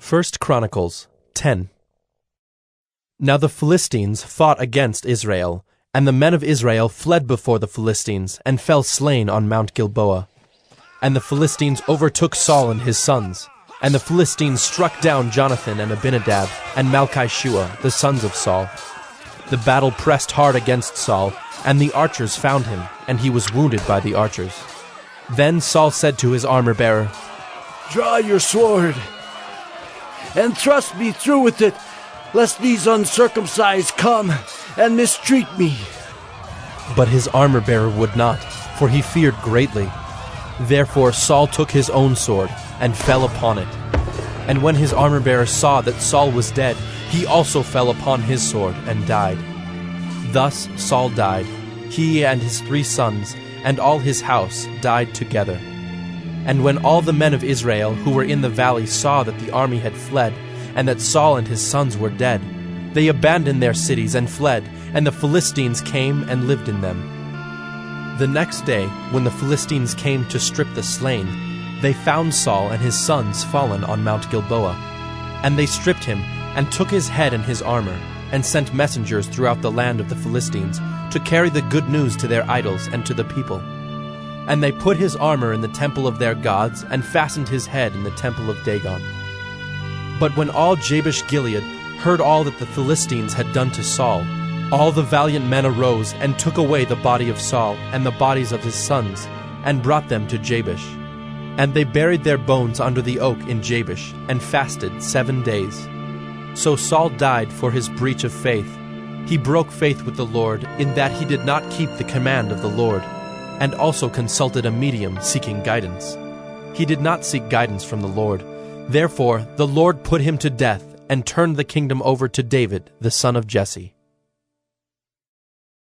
1 Chronicles 10. Now the Philistines fought against Israel, and the men of Israel fled before the Philistines, and fell slain on Mount Gilboa. And the Philistines overtook Saul and his sons, and the Philistines struck down Jonathan and Abinadab, and Malchishua, the sons of Saul. The battle pressed hard against Saul, and the archers found him, and he was wounded by the archers. Then Saul said to his armor-bearer, "Draw your sword, and thrust me through with it, lest these uncircumcised come and mistreat me." But his armor-bearer would not, for he feared greatly. Therefore Saul took his own sword, and fell upon it. And when his armor-bearer saw that Saul was dead, he also fell upon his sword, and died. Thus Saul died, he and his 3 sons, and all his house died together. And when all the men of Israel who were in the valley saw that the army had fled, and that Saul and his sons were dead, they abandoned their cities and fled, and the Philistines came and lived in them. The next day, when the Philistines came to strip the slain, they found Saul and his sons fallen on Mount Gilboa. And they stripped him, and took his head and his armor, and sent messengers throughout the land of the Philistines, to carry the good news to their idols and to the people. And they put his armor in the temple of their gods, and fastened his head in the temple of Dagon. But when all Jabesh-Gilead heard all that the Philistines had done to Saul, all the valiant men arose, and took away the body of Saul, and the bodies of his sons, and brought them to Jabesh. And they buried their bones under the oak in Jabesh, and fasted 7 days. So Saul died for his breach of faith. He broke faith with the Lord, in that he did not keep the command of the Lord, and also consulted a medium seeking guidance. He did not seek guidance from the Lord. Therefore the Lord put him to death, and turned the kingdom over to David, the son of Jesse.